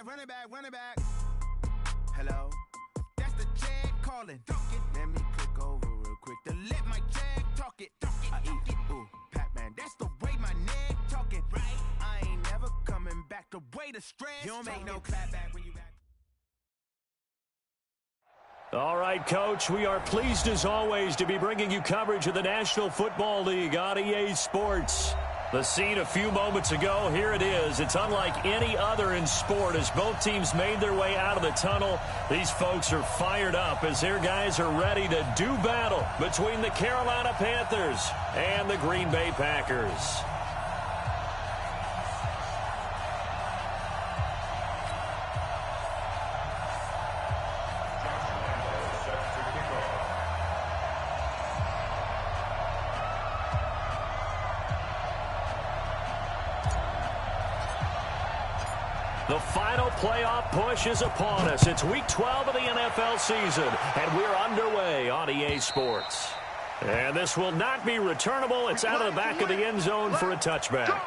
run it back. Hello? That's the Jag calling. Let me click over real quick to let my Jag talk it. I eat, ooh, Pac-Man. That's the way my neck talking. Right? I ain't never coming back. The way the stress. You don't make no clap back when you back. All right, Coach, we are pleased as always to be bringing you coverage of the National Football League on EA Sports. The scene a few moments ago, here it is. It's unlike any other in sport as both teams made their way out of the tunnel. These folks are fired up as their guys are ready to do battle between the Carolina Panthers and the Green Bay Packers. The final playoff push is upon us. It's Week 12 of the NFL season, and we're underway on EA Sports. And this will not be returnable. It's out of the back of the end zone for a touchback.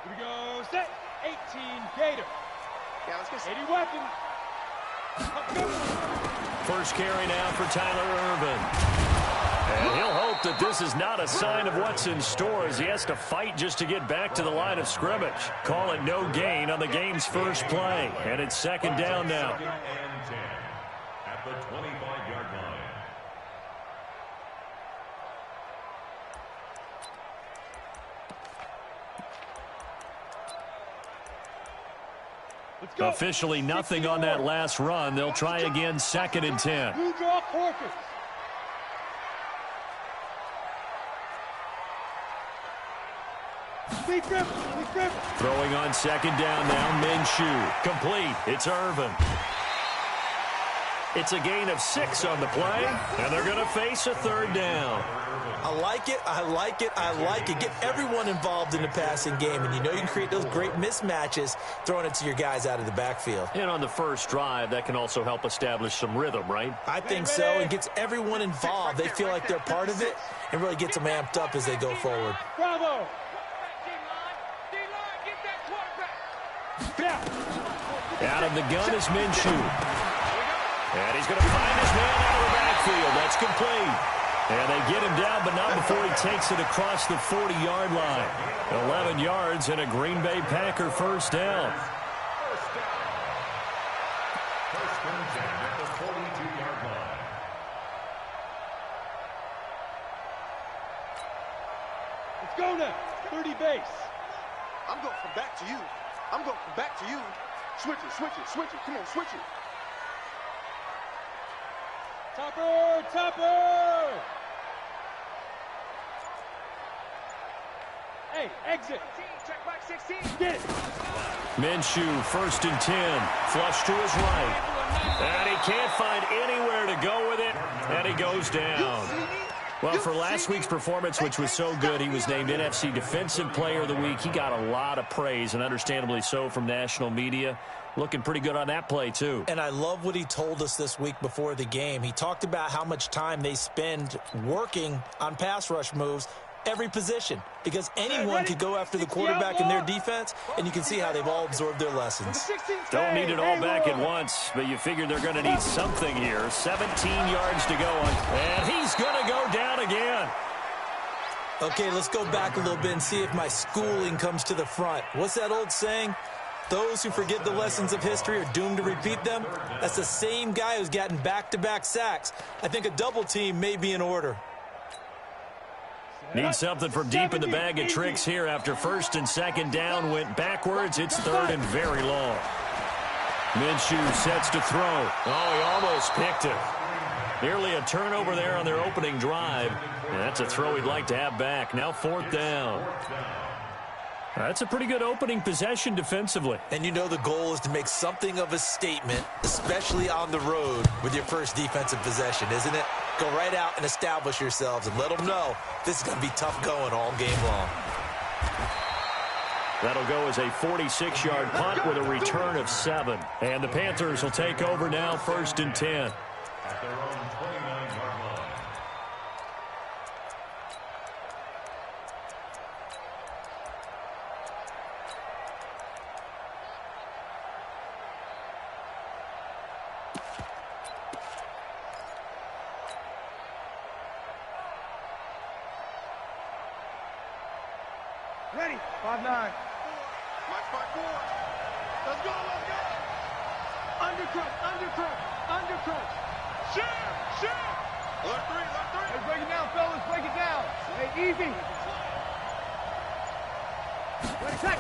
Here we go, set, 18 Gator. Yeah, let's get 80 weapon. First carry now for Tyler Irvin. And he'll hope that this is not a sign of what's in store as he has to fight just to get back to the line of scrimmage. Call it no gain on the game's first play. And it's second down now. Second and 10 at the 25-yard line. Officially nothing on that last run. They'll try again second and 10. Blue draw Corpus. Throwing on second down now, Minshew. Complete. It's Irvin. It's a gain of 6 on the play, and they're going to face a third down. I like it, I like it, I like it. Get everyone involved in the passing game, and you know you can create those great mismatches throwing it to your guys out of the backfield. And on the first drive, that can also help establish some rhythm, right? I think so. It gets everyone involved. They feel like they're part of it and really gets them amped up as they go forward. Bravo. Out of the gun is Minshew. And he's going to find his man out of the backfield. That's complete. And they get him down, but not before he takes it across the 40-yard line. 11 yards and a Green Bay Packer first down. First and 10 at the 42-yard line. Let's go now. 30 base. I'm going from back to you. I'm going from back to you. Switch it, switch it, switch it. Come on, switch it. Topper, topper. Hey, exit. Check back 16. Get it. Minshew, first and 10. Flush to his right. And he can't find anywhere to go with it. And he goes down. Well, for last week's performance, which was so good, he was named NFC Defensive Player of the Week. He got a lot of praise, and understandably so, from national media. Looking pretty good on that play, too. And I love what he told us this week before the game. He talked about how much time they spend working on pass rush moves, every position, because anyone could go after the quarterback in their defense, and you can see how they've all absorbed their lessons. Don't need it all back at once, but you figure they're going to need something here. 17 yards to go, and he's going to go down again. Okay, let's go back a little bit and see if my schooling comes to the front. What's that old saying? Those who forget the lessons of history are doomed to repeat them. That's the same guy who's gotten back-to-back sacks. I think a double team may be in order. Need something from deep in the bag of tricks here after first and second down went backwards. It's third and very long. Minshew sets to throw. Oh, he almost picked it. Nearly a turnover there on their opening drive. And that's a throw he'd like to have back. Now fourth down. That's a pretty good opening possession defensively. And you know the goal is to make something of a statement, especially on the road with your first defensive possession, isn't it? Go right out and establish yourselves and let them know this is going to be tough going all game long. That'll go as a 46-yard punt with a return of 7. And the Panthers will take over now, 1st and 10. At their own 29-yard line. Ready. 5-9. Watch my 4. Let's go, let's go. Undercrunch, undercrunch, undercrunch. Share. Alert 3, alert 3. Hey, break it down, fellas, break it down. Hey, easy. Ready, set.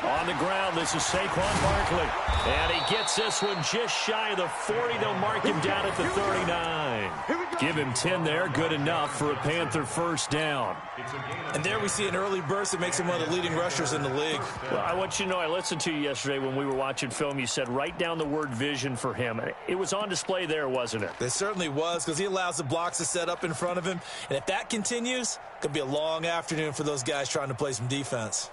On the ground, this is Saquon Barkley. And he gets this one just shy of the 40. They'll mark him down at the 39. Give him 10 there. Good enough for a Panther first down. And there we see an early burst that makes him one of the leading rushers in the league. Well, I want you to know, I listened to you yesterday when we were watching film. You said write down the word vision for him. It was on display there, wasn't it? It certainly was, because he allows the blocks to set up in front of him. And if that continues, it could be a long afternoon for those guys trying to play some defense.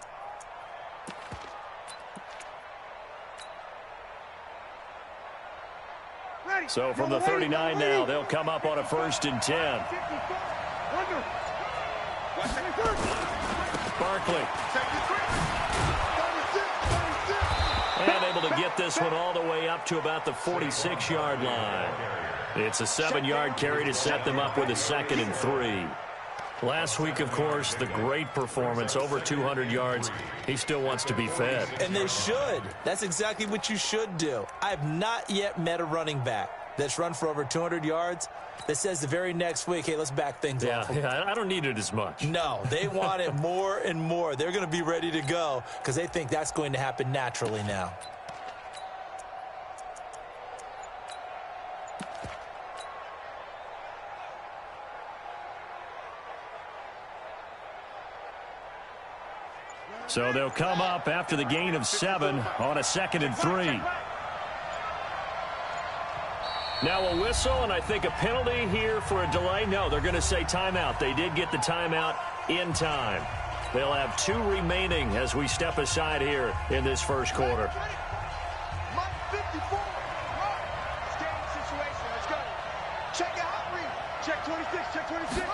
So from the 39 now, they'll come up on a 1st and 10. Barkley. And able to get this one all the way up to about the 46-yard line. It's a 7-yard carry to set them up with a 2nd and 3. Last week, of course, the great performance, over 200 yards. He still wants to be fed. And they should. That's exactly what you should do. I have not yet met a running back that's run for over 200 yards that says the very next week, hey, let's back things off. Yeah, I don't need it as much. No, they want it more and more. They're going to be ready to go because they think that's going to happen naturally now. So they'll come up after the gain of 7 on a 2nd and 3. Now a whistle, and I think a penalty here for a delay. No, they're going to say timeout. They did get the timeout in time. They'll have 2 remaining as we step aside here in this first quarter. Mike 54. Game situation. Let's go. Check it out, read. Check 26, check 26.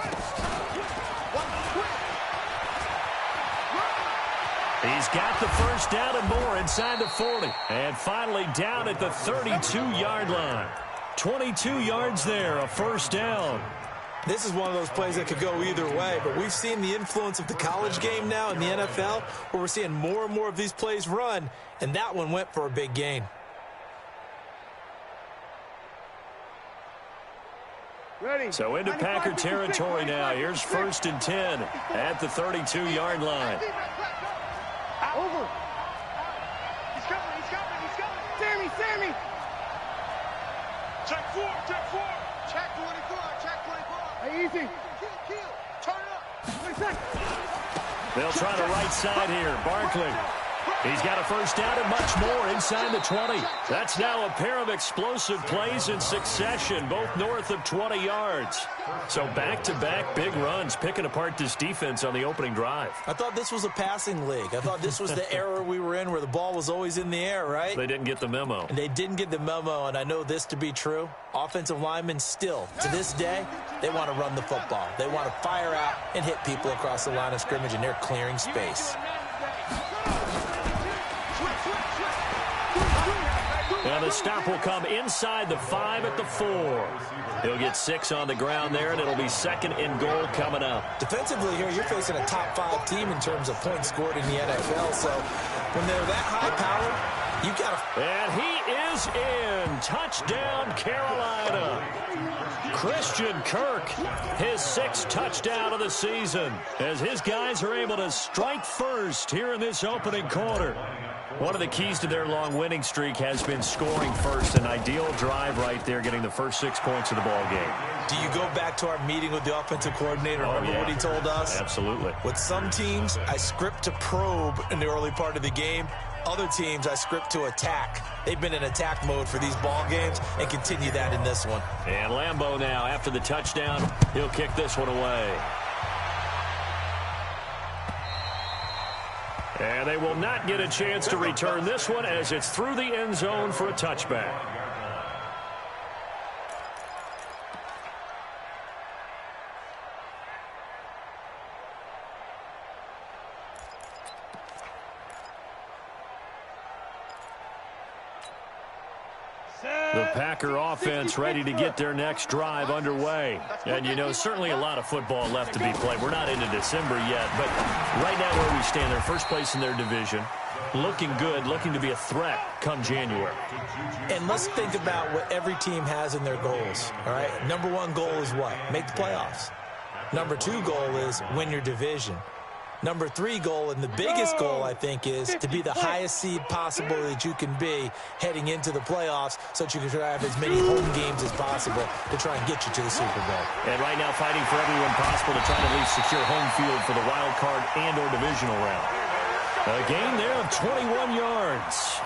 He's got the first down and more inside the 40. And finally down at the 32-yard line. 22 yards there, a first down. This is one of those plays that could go either way, but we've seen the influence of the college game now in the NFL, where we're seeing more and more of these plays run, and that one went for a big gain. Ready. So into Packer territory now. Here's 1st and 10 at the 32-yard line. Over. He's coming. Sammy. Check 4. Check 24. Hey, easy. Kill. Turn up. 20 seconds. They'll try the right side here. Barkley. He's got a first down and much more inside the 20. That's now a pair of explosive plays in succession, both north of 20 yards. So back-to-back big runs, picking apart this defense on the opening drive. I thought this was a passing league. I thought this was the era we were in where the ball was always in the air, right? They didn't get the memo. And they didn't get the memo, and I know this to be true. Offensive linemen still, to this day, they want to run the football. They want to fire out and hit people across the line of scrimmage, and they're clearing space. And the stop will come inside the 5 at the 4. He'll get 6 on the ground there, and it'll be 2nd and goal coming up. Defensively here, you're facing a top 5 team in terms of points scored in the NFL. So when they're that high powered, you got to... And he is in. Touchdown, Carolina. Christian Kirk, his 6th touchdown of the season, as his guys are able to strike first here in this opening quarter. One of the keys to their long winning streak has been scoring first. An ideal drive right there, getting the first 6 points of the ball game. Do you go back to our meeting with the offensive coordinator? Remember what he told us? Absolutely. With some teams, I script to probe in the early part of the game. Other teams I script to attack. They've been in attack mode for these ball games and continue that in this one. And Lambeau now, after the touchdown, he'll kick this one away. And they will not get a chance to return this one as it's through the end zone for a touchback. The Packer offense ready to get their next drive underway. And, you know, certainly a lot of football left to be played. We're not into December yet, but right now where we stand, they're first place in their division. Looking good, looking to be a threat come January. And let's think about what every team has in their goals, all right? Number one goal is what? Make the playoffs. Number two goal is win your division. Number three goal, and the biggest goal, I think, is to be the highest seed possible that you can be heading into the playoffs so that you can have as many home games as possible to try and get you to the Super Bowl. And right now fighting for everyone possible to try to at least secure home field for the wild card and or divisional round. A gain there of 21 yards.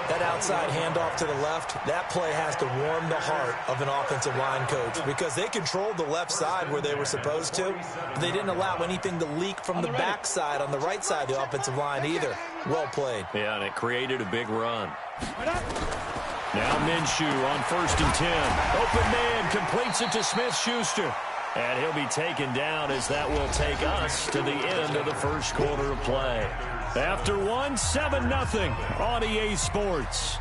That outside handoff to the left, that play has to warm the heart of an offensive line coach because they controlled the left side where they were supposed to, but they didn't allow anything to leak from the backside on the right side of the offensive line either. Well played. Yeah, and it created a big run. Now Minshew on 1st and 10. Open man completes it to Smith-Schuster. And he'll be taken down as that will take us to the end of the first quarter of play. After one, 7-0 on EA Sports.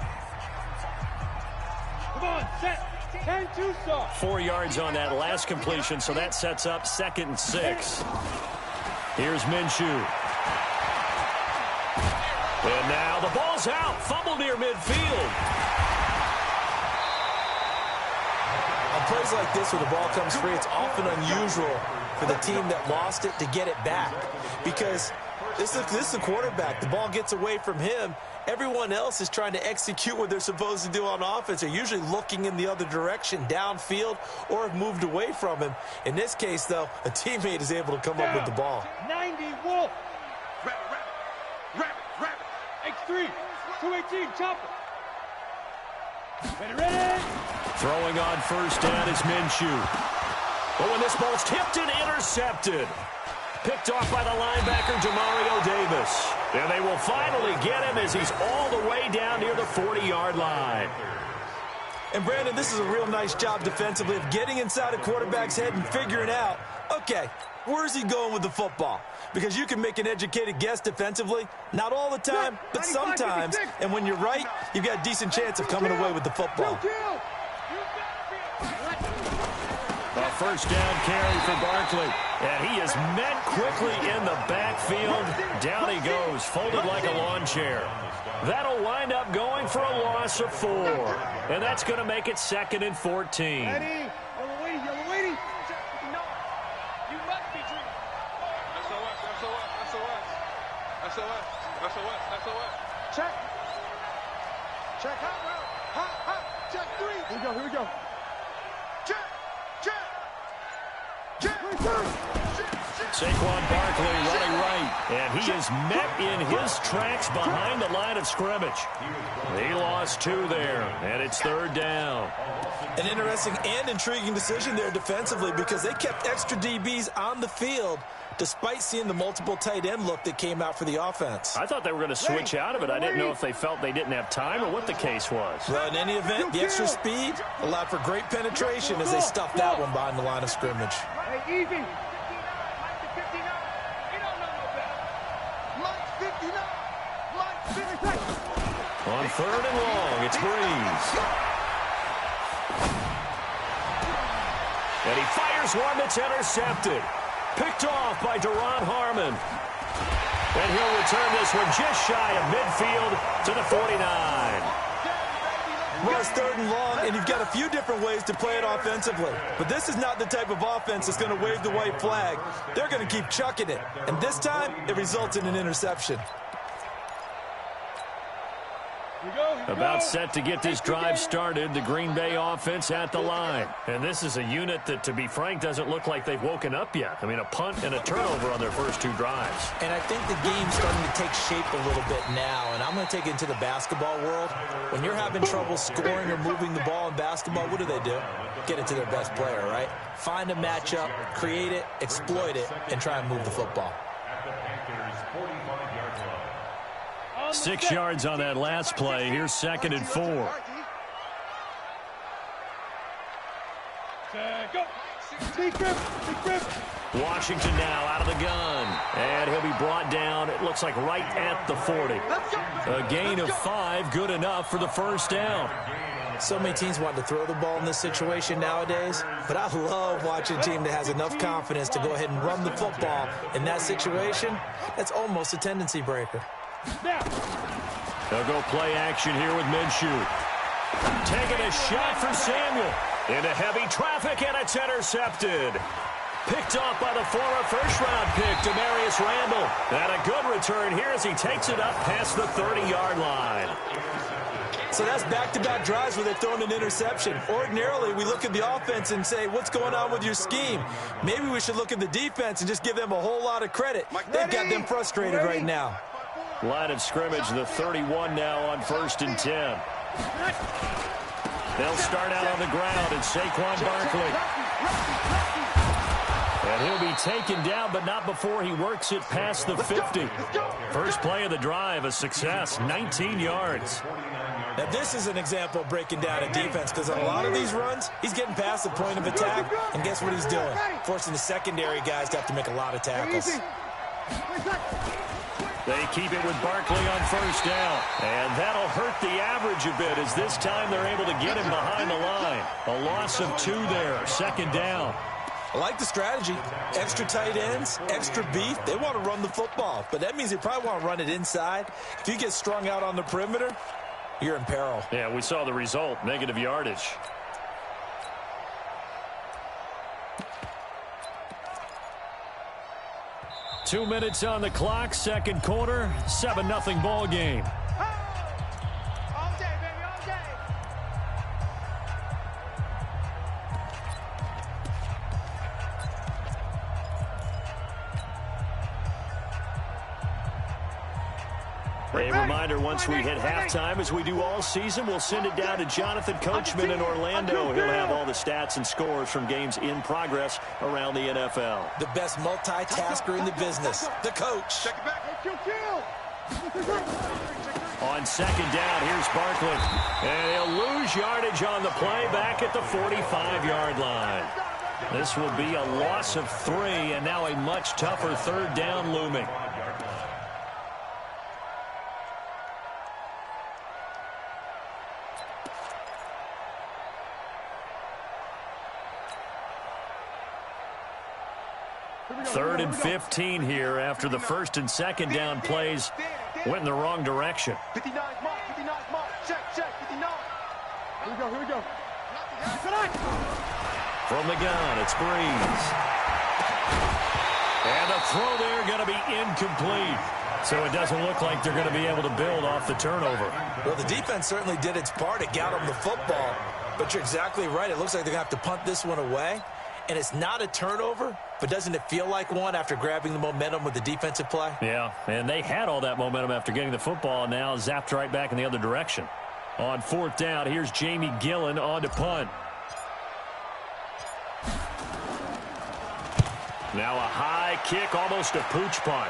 Come on, set. 10-2 stop. 4 yards on that last completion, so that sets up 2nd and 6. Here's Minshew. And now the ball's out. Fumble near midfield. On plays like this where the ball comes free, it's often unusual for the team that lost it to get it back because this is the quarterback. The ball gets away from him. Everyone else is trying to execute what they're supposed to do on offense. They're usually looking in the other direction, downfield, or have moved away from him. In this case, though, a teammate is able to come up with the ball. 90 Wolf. Rabbit. X3. 218, chopper. Ready. Throwing on 1st down is Minshew. Oh, and this ball's tipped and intercepted. Picked off by the linebacker, Demario Davis. And they will finally get him as he's all the way down near the 40-yard line. And, Brandon, this is a real nice job defensively of getting inside a quarterback's head and figuring out, okay, where's he going with the football? Because you can make an educated guess defensively, not all the time, but sometimes. And when you're right, you've got a decent chance of coming away with the football. A 1st down carry for Barkley. And he is met quickly in the backfield. Down he goes, folded like a lawn chair. That'll wind up going for a loss of 4. And that's going to make it 2nd and 14. Ready? You're waiting. No. You must be dreaming. SOS. Check. Hot. Check 3. Here we go. Check. Saquon Barkley running right, and he is met in his tracks behind the line of scrimmage. He lost 2 there, and it's 3rd down. An interesting and intriguing decision there defensively because they kept extra DBs on the field despite seeing the multiple tight end look that came out for the offense. I thought they were going to switch out of it. I didn't know if they felt they didn't have time or what the case was. Well, in any event, the extra speed allowed for great penetration as they stuffed that one behind the line of scrimmage. Hey, easy. On 3rd and long, it's Breeze. And he fires one that's intercepted. Picked off by Deron Harmon. And he'll return this one just shy of midfield to the 49. Well, it's 3rd and long, and you've got a few different ways to play it offensively. But this is not the type of offense that's going to wave the white flag. They're going to keep chucking it. And this time, it results in an interception. About set to get this drive started, the Green Bay offense at the line. And this is a unit that, to be frank, doesn't look like they've woken up yet. I mean, a punt and a turnover on their first two drives. And I think the game's starting to take shape a little bit now, and I'm going to take it into the basketball world. When you're having trouble scoring or moving the ball in basketball, what do? Get it to their best player, right? Find a matchup, create it, exploit it, and try and move the football. 6 yards on that last play. Here's 2nd and 4. Washington now out of the gun. And he'll be brought down, it looks like right at the 40. A gain of 5, good enough for the first down. So many teams want to throw the ball in this situation nowadays, but I love watching a team that has enough confidence to go ahead and run the football in that situation. That's almost a tendency breaker. They'll go play action here with Minshew. Taking a shot for Samuel. Into heavy traffic, and it's intercepted. Picked off by the former first-round pick, Demarius Randall. And a good return here as he takes it up past the 30-yard line. So that's back-to-back drives where they've thrown an interception. Ordinarily, we look at the offense and say, what's going on with your scheme? Maybe we should look at the defense and just give them a whole lot of credit. They've got them frustrated right now. Line of scrimmage, the 31 now on 1st and 10. They'll start out on the ground, and Saquon Barkley. And he'll be taken down, but not before he works it past the 50. First play of the drive, a success, 19 yards. Now, this is an example of breaking down a defense, because on a lot of these runs, he's getting past the point of attack, and guess what he's doing? Forcing the secondary guys to have to make a lot of tackles. They keep it with Barkley on first down. And that'll hurt the average a bit, as this time they're able to get him behind the line. A loss of 2 there, 2nd down. I like the strategy. Extra tight ends, extra beef. They want to run the football, but that means they probably want to run it inside. If you get strung out on the perimeter, you're in peril. Yeah, we saw the result, negative yardage. Two minutes on the clock, second quarter, 7-0 ball game. All day, baby, all day. A reminder, once we hit halftime, as we do all season, we'll send it down to Jonathan Coachman in Orlando. He'll have all the stats and scores from games in progress around the NFL. The best multitasker in the business, the coach. Check it back. On 2nd down, here's Barkley. And he'll lose yardage on the play back at the 45-yard line. This will be a loss of 3, and now a much tougher 3rd down looming. Third and 15 here after the 1st and 2nd down plays went in the wrong direction. 59 mark, 59 mark. Check, 59. Here we go. From the gun, it's Breeze. And the throw there going to be incomplete. So it doesn't look like they're going to be able to build off the turnover. Well, the defense certainly did its part. It got them the football. But you're exactly right. It looks like they're going to have to punt this one away. And it's not a turnover, but doesn't it feel like one after grabbing the momentum with the defensive play? Yeah, and they had all that momentum after getting the football, and now zapped right back in the other direction. On 4th down, here's Jamie Gillen on to punt. Now a high kick, almost a pooch punt.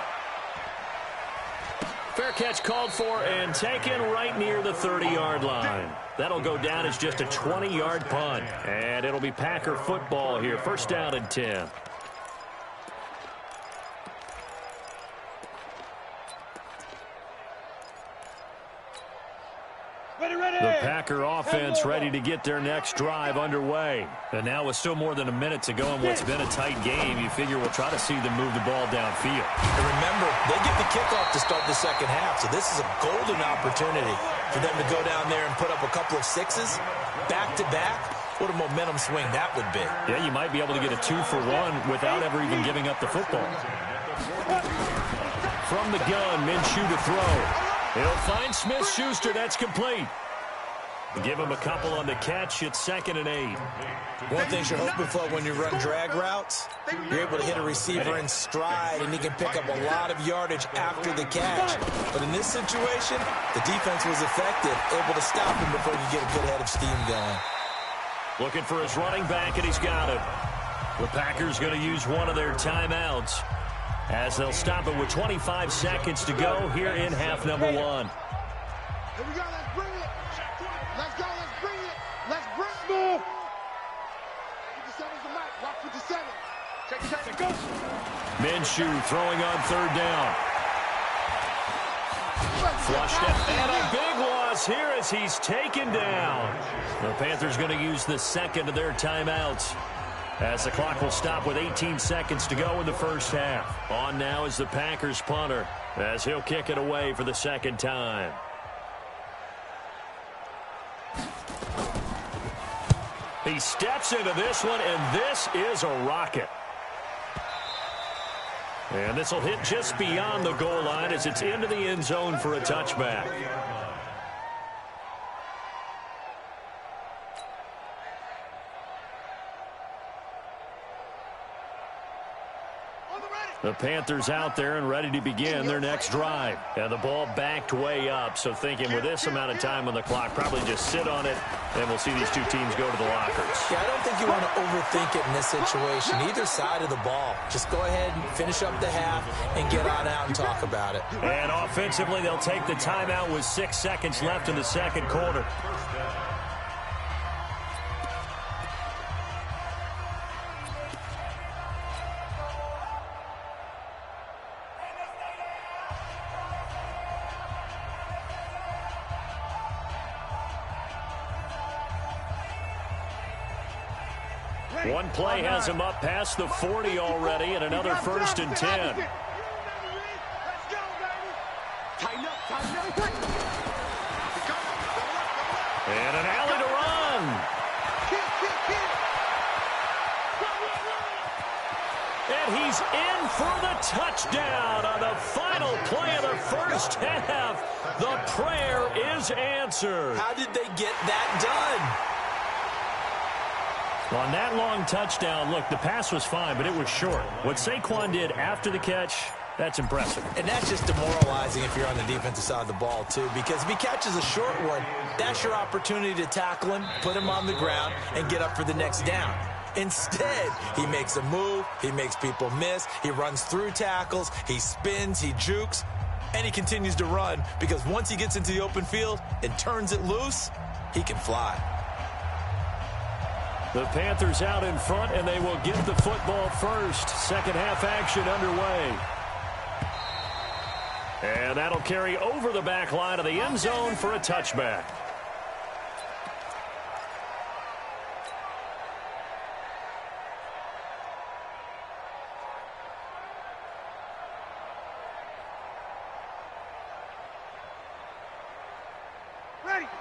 Fair catch called for and taken right near the 30-yard line. That'll go down as just a 20-yard punt. And it'll be Packer football here. First down and 10. The Packer offense ready to get their next drive underway. And now with still more than a minute to go in what's been a tight game, you figure we'll try to see them move the ball downfield. And remember, they get the kickoff to start the second half, so this is a golden opportunity for them to go down there and put up a couple of 6s back-to-back. What a momentum swing that would be. Yeah, you might be able to get a 2-for-1 without ever even giving up the football. From the gun, Minshew to throw. He'll find Smith-Schuster. That's complete. Give him a couple on the catch. It's 2nd and 8. One thing you're hoping for when you run drag routes, you're able to hit a receiver in stride, and he can pick up a lot of yardage after the catch. But in this situation, the defense was effective, able to stop him before you get a good head of steam going. Looking for his running back, and he's got it. The Packers going to use one of their timeouts as they'll stop it with 25 seconds to go here in half number 1. Here we go, let's bring it. Let's go, let's bring it. Let's bring it. 57's the mic. Watch 57. Check it, go. Minshew throwing on 3rd down. Flushed it, and a big loss here as he's taken down. The Panthers going to use the 2nd of their timeouts as the clock will stop with 18 seconds to go in the first half. On now is the Packers punter as he'll kick it away for the 2nd time. He steps into this one, and this is a rocket. And this will hit just beyond the goal line as it's into the end zone for a touchback. The Panthers out there and ready to begin their next drive. And the ball backed way up, so thinking with this amount of time on the clock, probably just sit on it, and we'll see these two teams go to the lockers. Yeah, I don't think you want to overthink it in this situation. Either side of the ball. Just go ahead and finish up the half and get on out and talk about it. And offensively, they'll take the timeout with 6 seconds left in the 2nd quarter. One play has him up past the 40 already, and another 1st and 10. Let's go, baby. Tighten up, tighten up. And an alley to run. And he's in for the touchdown on the final play of the first half. The prayer is answered. How did they get that done? On that long touchdown, look, the pass was fine, but it was short. What Saquon did after the catch, that's impressive. And that's just demoralizing if you're on the defensive side of the ball, too, because if he catches a short one, that's your opportunity to tackle him, put him on the ground, and get up for the next down. Instead, he makes a move, he makes people miss, he runs through tackles, he spins, he jukes, and he continues to run because once he gets into the open field and turns it loose, he can fly. The Panthers out in front, and they will get the football first. 2nd half action underway. And that'll carry over the back line of the end zone for a touchback.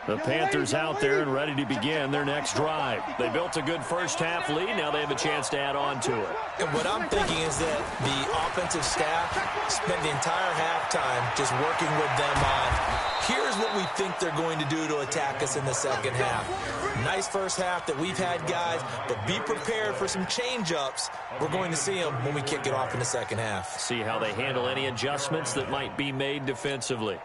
The Panthers out there and ready to begin their next drive. They built a good first half lead. Now they have a chance to add on to it. And what I'm thinking is that the offensive staff spent the entire halftime just working with them on, here's what we think they're going to do to attack us in the 2nd half. Nice first half that we've had, guys, but be prepared for some change-ups. We're going to see them when we kick it off in the 2nd half. See how they handle any adjustments that might be made defensively.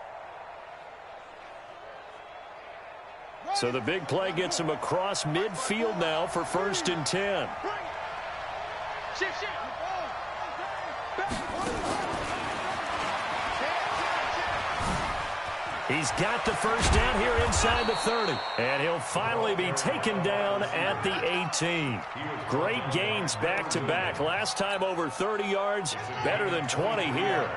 So the big play gets him across midfield now for 1st and 10. He's got the first down here inside the 30. And he'll finally be taken down at the 18. Great gains back-to-back. Last time over 30 yards, better than 20 here.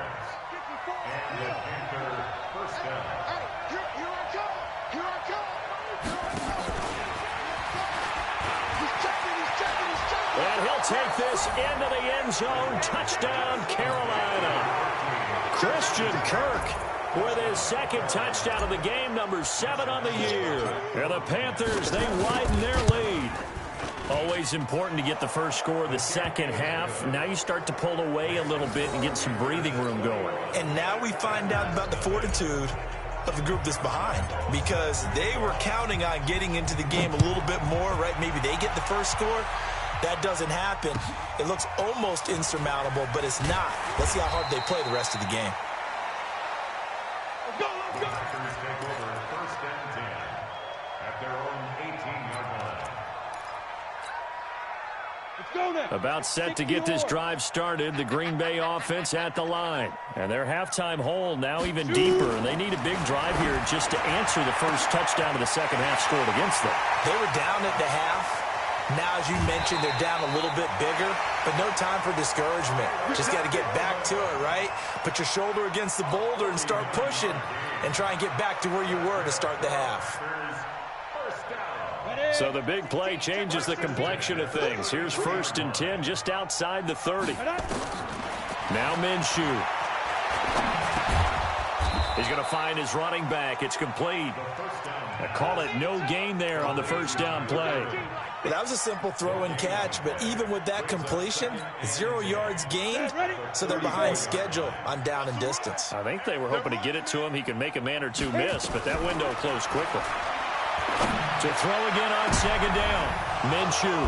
And he'll take this into the end zone. Touchdown, Carolina. Christian Kirk with his 2nd touchdown of the game, number 7 on the year. And the Panthers, they widen their lead. Always important to get the first score of the 2nd half. Now you start to pull away a little bit and get some breathing room going. And now we find out about the fortitude of the group that's behind, because they were counting on getting into the game a little bit more, right? Maybe they get the first score. That doesn't happen. It looks almost insurmountable, but it's not. Let's see how hard they play the rest of the game. Let's go, let's go. Packers take over 1st and 10 at their own 18-yard line. Let's go now. About set to get this drive started, the Green Bay offense at the line. And their halftime hole now even deeper, and they need a big drive here just to answer the first touchdown of the second half scored against them. They were down at the half. Now, as you mentioned, they're down a little bit bigger, but no time for discouragement. Just got to get back to it, right? Put your shoulder against the boulder and start pushing and try and get back to where you were to start the half. So the big play changes the complexion of things. Here's 1st and 10 just outside the 30. Now Minshew. He's going to find his running back. It's complete. I call it no gain there on the first down play. Well, that was a simple throw and catch, but even with that completion, 0 yards gained, so they're behind schedule on down and distance. I think they were hoping to get it to him. He could make a man or two miss, but that window closed quickly. To throw again on 2nd down. Minshew.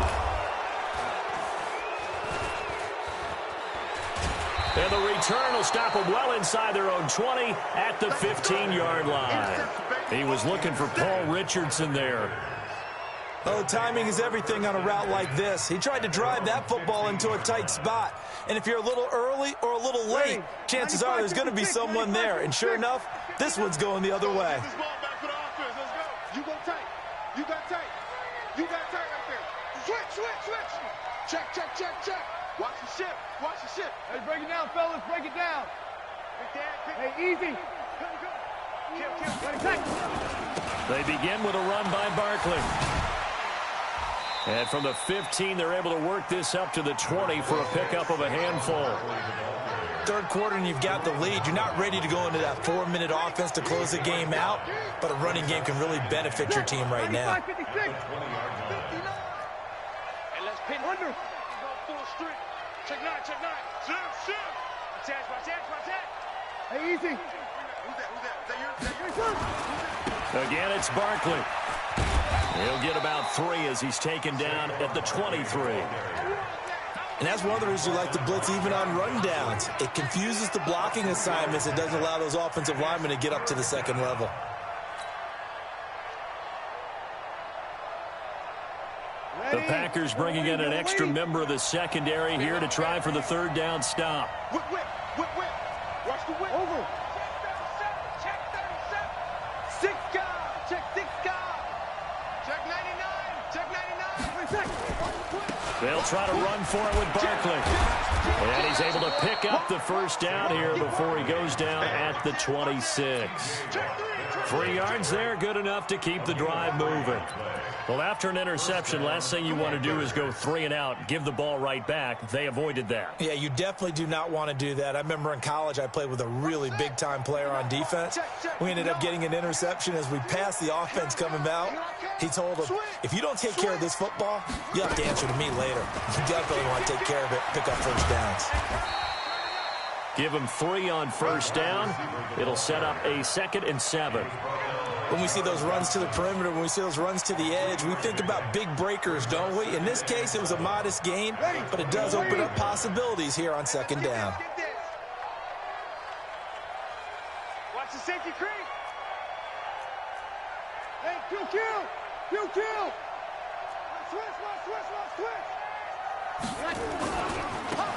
And the return will stop them well inside their own 20 at the 15-yard line. He was looking for Paul Richardson there. Oh, timing is everything on a route like this. He tried to drive that football into a tight spot. And if you're a little early or a little late, chances are there's going to be someone there. And sure enough, this one's going the other way. You go tight. You got tight. You got tight right there. Switch. Check. Watch the ship. Hey, break it down, fellas. Break it down. Hey, easy. They begin with a run by Barkley. And from the 15, they're able to work this up to the 20 for a pickup of a handful. Third quarter and you've got the lead. You're not ready to go into that 4-minute offense to close the game out, but a running game can really benefit your team right now. 56. And let's pin under. Go full street. Check 9. Shoot. Watch that. Hey, easy. Who's that? Is that yours? Again, it's Barkley. He'll get about 3 as he's taken down at the 23. And that's one of the reasons you like to blitz even on rundowns. It confuses the blocking assignments. It doesn't allow those offensive linemen to get up to the second level. The Packers bringing in an extra member of the secondary here to try for the 3rd down stop. Whip. Watch the whip. Over. Check 37. 6 guys. Check 6 guys. Check 99. They'll try to run for it with Barkley. And he's able to pick up the first down here before he goes down at the 26. 3 yards there, good enough to keep the drive moving. Well, after an interception, last thing you want to do is go 3 and out, give the ball right back. They avoided that. Yeah, you definitely do not want to do that. I remember in college I played with a really big-time player on defense. We ended up getting an interception as we passed the offense coming out. He told him, if you don't take care of this football, you have to answer to me later. You definitely want to take care of it, pick up first downs. Give him 3 on first down. It'll set up a 2nd and 7. When we see those runs to the perimeter, when we see those runs to the edge, we think about big breakers, don't we? In this case, it was a modest gain, but it does open up possibilities here on 2nd down. Watch the safety creep. Hey, kill.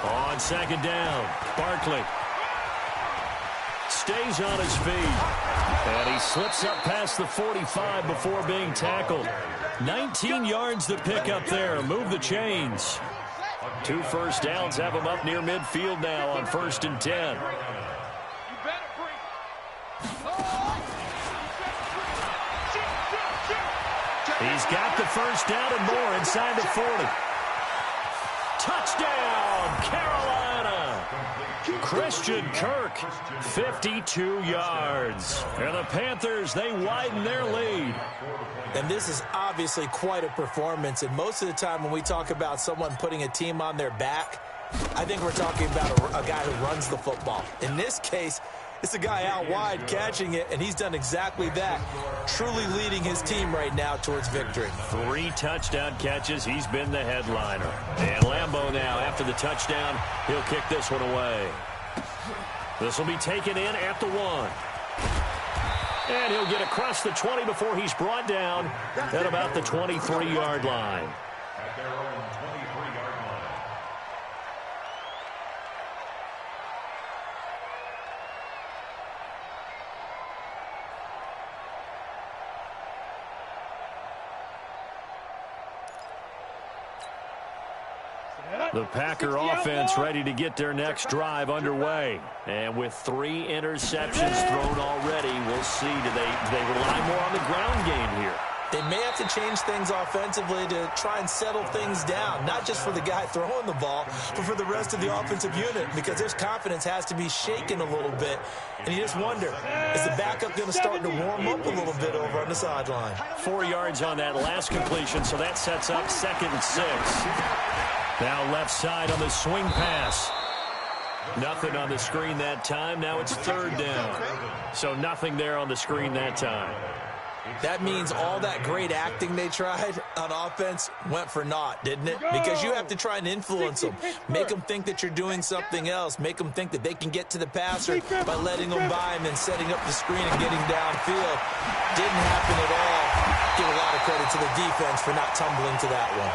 On 2nd down, Barkley stays on his feet. And he slips up past the 45 before being tackled. 19 yards to pick up there. Move the chains. 2 first downs have him up near midfield now on 1st and 10. He's got the first down and more inside the 40. Touchdown, Carolina! Christian Kirk, 52 yards. And the Panthers, they widen their lead. And this is obviously quite a performance. And most of the time when we talk about someone putting a team on their back, I think we're talking about a guy who runs the football. In this case, It's a guy out wide catching it, and he's done exactly that, truly leading his team right now towards victory. 3 touchdown catches. He's been the headliner. And Lambeau now, after the touchdown, he'll kick this one away. This will be taken in at the 1. And he'll get across the 20 before he's brought down at about the 23-yard line. At their own 23-yard line. The Packer offense ready to get their next drive underway. And with 3 interceptions thrown already, we'll see, do they rely more on the ground game here? They may have to change things offensively to try and settle things down, not just for the guy throwing the ball, but for the rest of the offensive unit, because his confidence has to be shaken a little bit. And you just wonder, is the backup going to start to warm up a little bit over on the sideline? 4 yards on that last completion, so that sets up 2nd and 6. Now left side on the swing pass. Nothing on the screen that time. Now it's 3rd down. So nothing there on the screen that time. That means all that great acting they tried on offense went for naught, didn't it? Because you have to try and influence them. Make them think that you're doing something else. Make them think that they can get to the passer by letting them by him and setting up the screen and getting downfield. Didn't happen at all. Give a lot of credit to the defense for not tumbling to that one.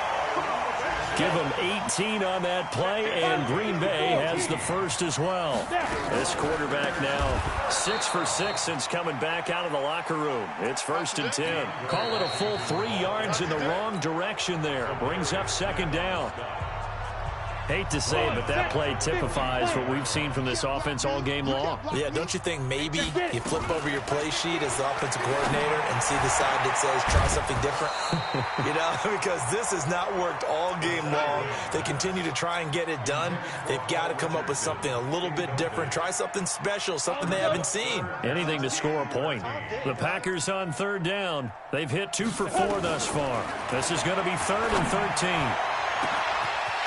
Give them 18 on that play, and Green Bay has the first as well. This quarterback now 6 for 6 since coming back out of the locker room. It's 1st and 10. Call it a full 3 yards in the wrong direction there. Brings up 2nd down. Hate to say it, but that play typifies what we've seen from this offense all game long. Yeah, don't you think maybe you flip over your play sheet as the offensive coordinator and see the side that says try something different? You know, because this has not worked all game long. They continue to try and get it done. They've got to come up with something a little bit different. Try something special, something they haven't seen. Anything to score a point. The Packers on 3rd down. They've hit 2 for 4 thus far. This is going to be 3rd and 13.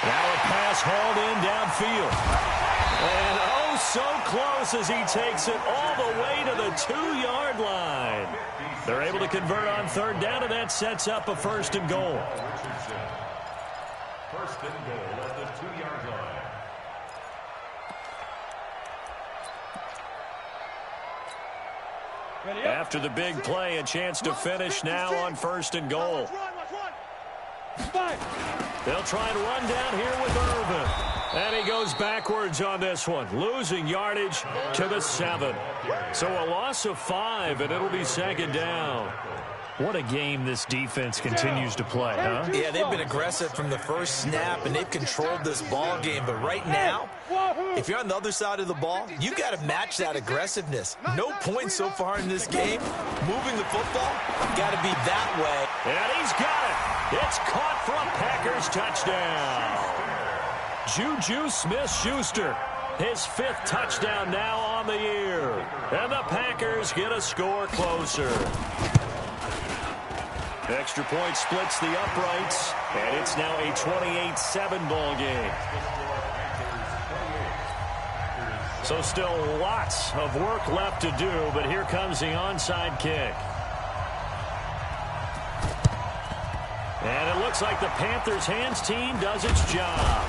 Now a pass hauled in downfield. And oh, so close as he takes it all the way to the 2-yard line. They're able to convert on 3rd down, and that sets up a 1st and goal. 1st and goal at the 2-yard line. After the big play, a chance to finish now on 1st and goal. They'll try and run down here with Irvin. And he goes backwards on this one, losing yardage to the 7. So a loss of 5, and it'll be 2nd down. What a game this defense continues to play, huh? Yeah, they've been aggressive from the first snap, and they've controlled this ball game. But right now, if you're on the other side of the ball, you got to match that aggressiveness. No points so far in this game. Moving the football, got to be that way. And he's got it. It's caught for a Packers touchdown. Juju Smith-Schuster, his 5th touchdown now on the year. And the Packers get a score closer. Extra point splits the uprights, and it's now a 28-7 ball game. So still lots of work left to do, but here comes the onside kick. And it looks like the Panthers' hands team does its job.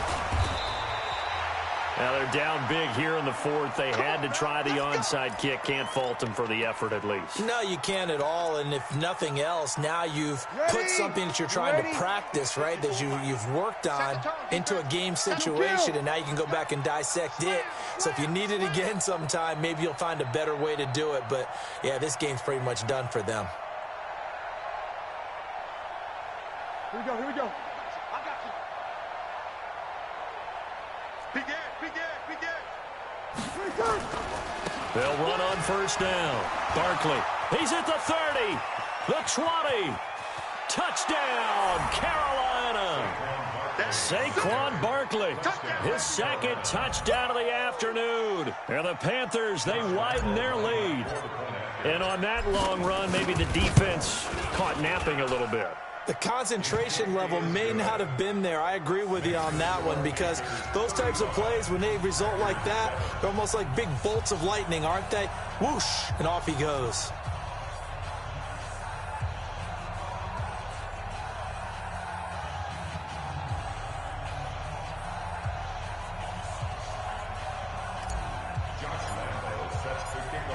Now they're down big here in the 4th. They had to try the onside kick. Can't fault them for the effort at least. No, you can't at all. And if nothing else, now you've put something that you're trying to practice, right, that you've worked on into a game situation, and now you can go back and dissect it. So if you need it again sometime, maybe you'll find a better way to do it. But, yeah, this game's pretty much done for them. Here we go, here we go. I got you. Begin. They'll run on 1st down. Barkley, he's at the 30, the 20. Touchdown, Carolina. Saquon Barkley, his 2nd touchdown of the afternoon. And the Panthers, they widen their lead. And on that long run, maybe the defense caught napping a little bit. The concentration level may not have been there. I agree with you on that one, because those types of plays, when they result like that, they're almost like big bolts of lightning, aren't they? Whoosh, and off he goes.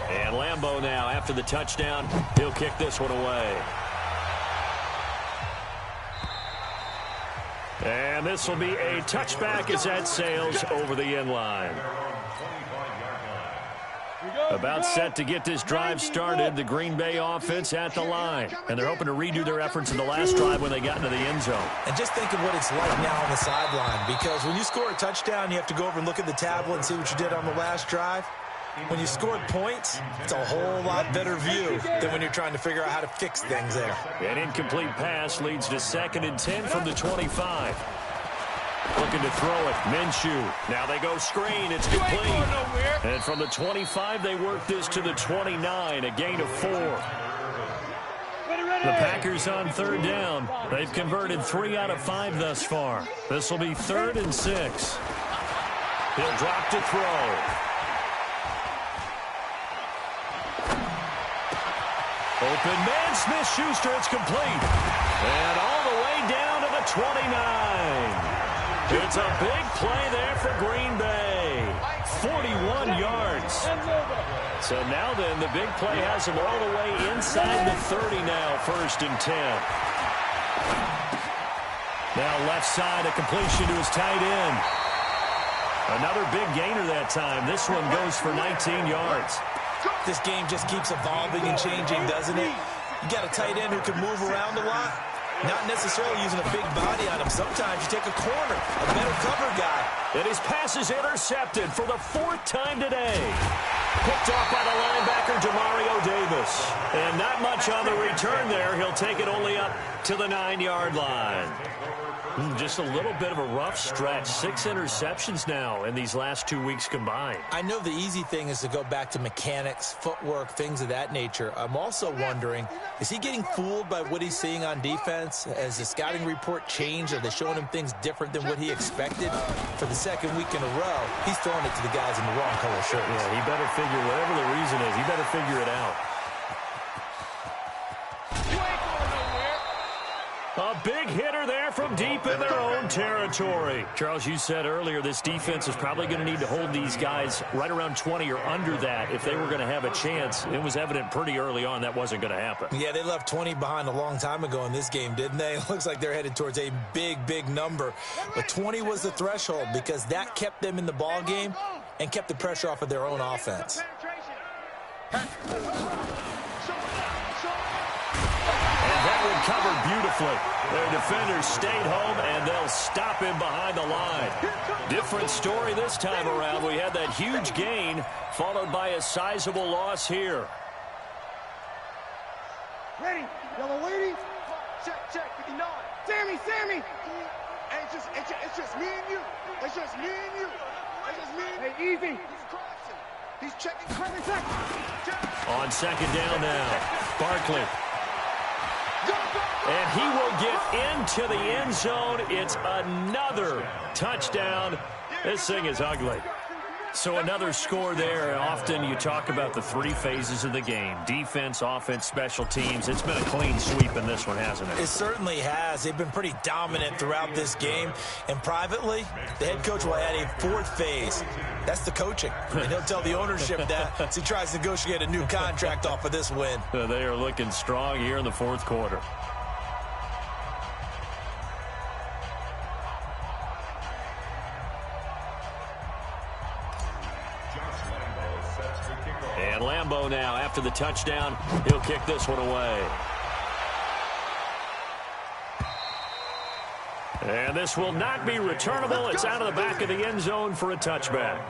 And Lambeau now, after the touchdown, he'll kick this one away. And this will be a touchback as that sails over the end line. About set to get this drive started, the Green Bay offense at the line. And they're hoping to redo their efforts in the last drive when they got into the end zone. And just think of what it's like now on the sideline, because when you score a touchdown, you have to go over and look at the tablet and see what you did on the last drive. When you scored points, it's a whole lot better view than when you're trying to figure out how to fix things there. An incomplete pass leads to 2nd and 10 from the 25. Looking to throw it. Minshew. Now they go screen. It's complete. And from the 25, they work this to the 29, a gain of 4. The Packers on 3rd down. They've converted 3 out of 5 thus far. This will be 3rd and 6. He'll drop to throw. Open man, Smith-Schuster, it's complete. And all the way down to the 29. It's a big play there for Green Bay. 41 yards. So now then, the big play has him all the way inside the 30 now, 1st and 10. Now left side, a completion to his tight end. Another big gainer that time. This one goes for 19 yards. This game just keeps evolving and changing, doesn't it? You got a tight end who can move around a lot. Not necessarily using a big body on him. Sometimes you take a corner, a better cover guy. And his pass is intercepted for the 4th time today. Picked off by the linebacker, Demario Davis. And not much on the return there. He'll take it only up to the 9-yard line. Just a little bit of a rough stretch. 6 interceptions now in these last 2 weeks combined. I know the easy thing is to go back to mechanics, footwork, things of that nature. I'm also wondering, is he getting fooled by what he's seeing on defense? Has the scouting report changed? Are they showing him things different than what he expected? For the 2nd week in a row, he's throwing it to the guys in the wrong color shirts. Yeah, he better figure, whatever the reason is, he better figure it out. A big hitter there from deep in their own territory. Charles, you said earlier this defense is probably going to need to hold these guys right around 20 or under that if they were going to have a chance. It was evident pretty early on that wasn't going to happen. Yeah, they left 20 behind a long time ago in this game, didn't they? It looks like they're headed towards a big, big number. But 20 was the threshold because that kept them in the ball game and kept the pressure off of their own offense. That one covered beautifully. Their defenders stayed home, and they'll stop him behind the line. Different story this time around. We had that huge gain, followed by a sizable loss here. Ready? Yellow waiting. Check, 59. Sammy. Hey, it's just me and you. It's just me and you. It's just me and you. Hey, easy. He's crossing. He's checking. On 2nd down now, Barkley. And he will get into the end zone. It's another touchdown. This thing is ugly. So another score there. Often you talk about the 3 phases of the game. Defense, offense, special teams. It's been a clean sweep in this one, hasn't it? It certainly has. They've been pretty dominant throughout this game. And privately, the head coach will add a 4th phase. That's the coaching. And he'll tell the ownership that as he tries to negotiate a new contract off of this win. They are looking strong here in the 4th quarter. And Lambeau now, after the touchdown, he'll kick this one away. And this will not be returnable. It's out of the back of the end zone for a touchback.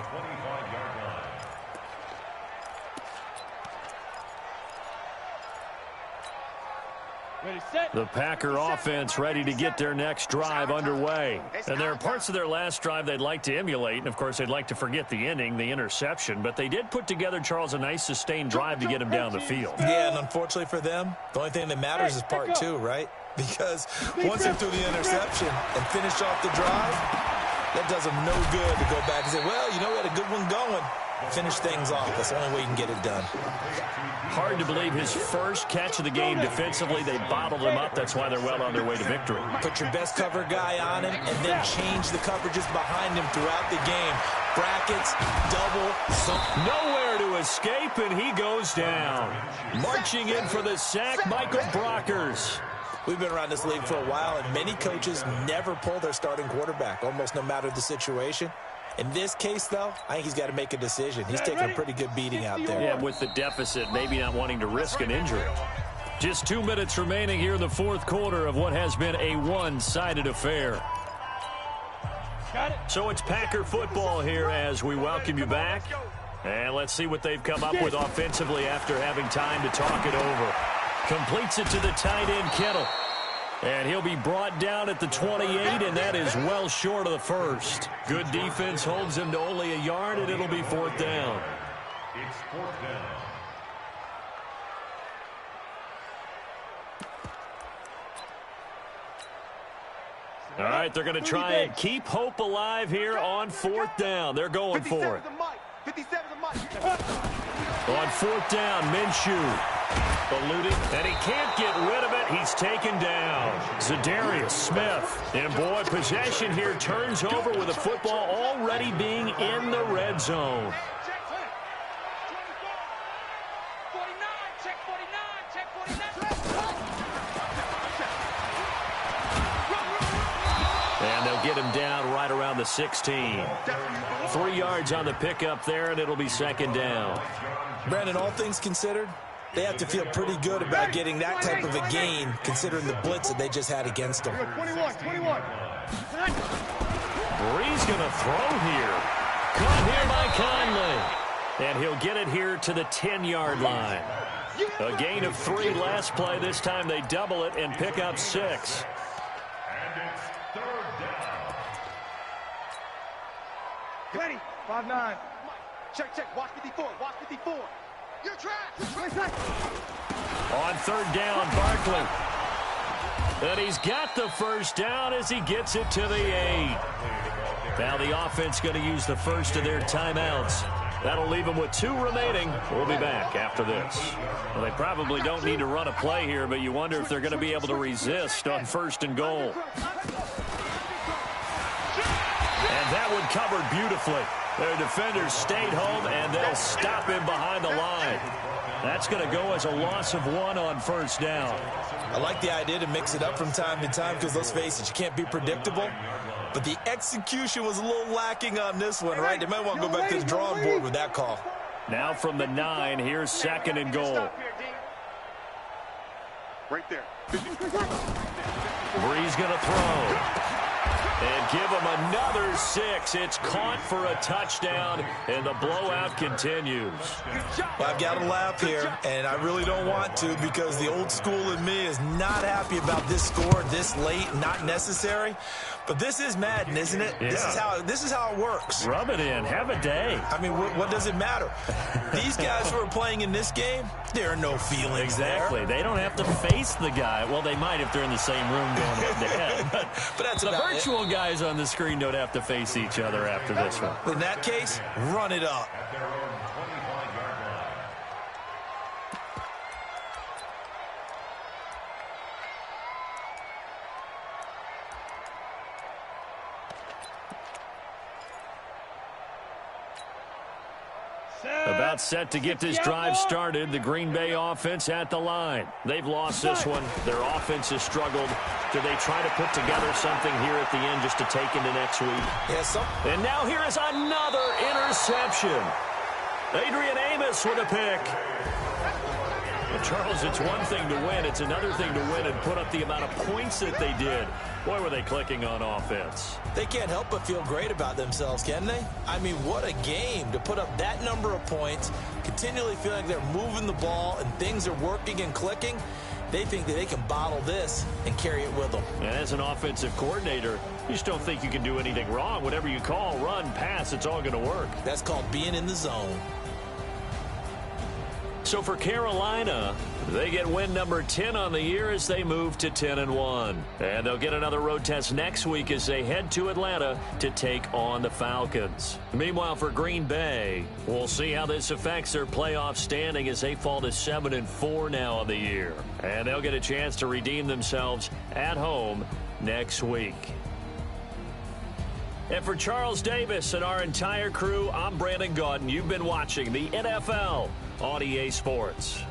The Packer offense ready to get their next drive underway. And there are parts of their last drive they'd like to emulate. And, of course, they'd like to forget the ending, the interception. But they did put together, Charles, a nice sustained drive to get him down the field. Yeah, and unfortunately for them, the only thing that matters is part two, right? Because once they threw the interception and finished off the drive, that does them no good to go back and say, well, you know, we had a good one going. Finish things off. That's the only way you can get it done. Hard to believe his first catch of the game defensively. They bottled him up. That's why they're well on their way to victory. Put your best cover guy on him and then change the coverages behind him throughout the game. Brackets, double, nowhere to escape, and he goes down. Marching in for the sack, Michael Brockers. We've been around this league for a while, and many coaches never pull their starting quarterback, almost no matter the situation. In this case, though, I think he's got to make a decision. He's taking a pretty good beating out there. Yeah, with the deficit, maybe not wanting to risk an injury. Just 2 minutes remaining here in the fourth quarter of what has been a one-sided affair. So it's Packer football here as we welcome you back. And let's see what they've come up with offensively after having time to talk it over. Completes it to the tight end, Kittle. And he'll be brought down at the 28, and that is well short of the first. Good defense holds him to only a yard, and it'll be fourth down. It's fourth down. All right, they're going to try and keep hope alive here on fourth down. They're going for it. On fourth down, Minshew. Eluding, and he can't get rid of it. He's taken down. Zadarius Smith. And, boy, possession here turns over with the football already being in the red zone. And they'll get him down right around the 16. 3 yards on the pickup there, and it'll be second down. Brandon, all things considered, they have to feel pretty good about getting that type of a gain, considering the blitz that they just had against them. 21. Bree's going to throw here. Caught here by Conley. And he'll get it here to the 10-yard line. A gain of 3 last play. This time they double it and pick up 6. And it's third down. Ready. 5-9. Check. Watch 54. You're trash. On third down, Barkley. And he's got the first down as he gets it to the 8. Now the offense going to use the first of their timeouts. That'll leave them with 2 remaining. We'll be back after this. Well, they probably don't need to run a play here, but you wonder if they're going to be able to resist on first and goal. And that one covered beautifully. Their defenders stayed home, and they'll stop him behind the line. That's going to go as a loss of 1 on first down. I like the idea to mix it up from time to time because, let's face it, you can't be predictable. But the execution was a little lacking on this one, right? They might want to go back to the drawing board with that call. Now from the 9, here's second and goal. Right there. Bree's going to throw. And give him another 6. It's caught for a touchdown, and the blowout continues. Well, I've got to laugh here, and I really don't want to because the old school in me is not happy about this score this late, not necessary. But this is Madden, isn't it? Yeah. This is how it works. Rub it in. Have a day. I mean, what does it matter? These guys who are playing in this game, there are no feelings Exactly. there. They don't have to face the guy. Well, they might if they're in the same room going head-to-head. But that's the about virtual guys on the screen don't have to face each other after this one. In that case, run it up. At their own 25-yard line. About set to get this drive started. The Green Bay offense at the line. They've lost this one. Their offense has struggled. Do they try to put together something here at the end just to take into next week? Yes, And now here is another interception. Adrian Amos with a pick. Well, Charles, it's one thing to win. It's another thing to win and put up the amount of points that they did. Boy, were they clicking on offense. they can't help but feel great about themselves, can they? I mean, what a game to put up that number of points, continually feeling like they're moving the ball and things are working and clicking. They think that they can bottle this and carry it with them. And as an offensive coordinator, you just don't think you can do anything wrong. Whatever you call, run, pass, it's all going to work. That's called being in the zone. So for Carolina, they get win number 10 on the year as they move to 10-1. And they'll get another road test next week as they head to Atlanta to take on the Falcons. Meanwhile, for Green Bay, we'll see how this affects their playoff standing as they fall to 7-4 now on the year. And they'll get a chance to redeem themselves at home next week. And for Charles Davis and our entire crew, I'm Brandon Gaudin. You've been watching the NFL on EA Sports.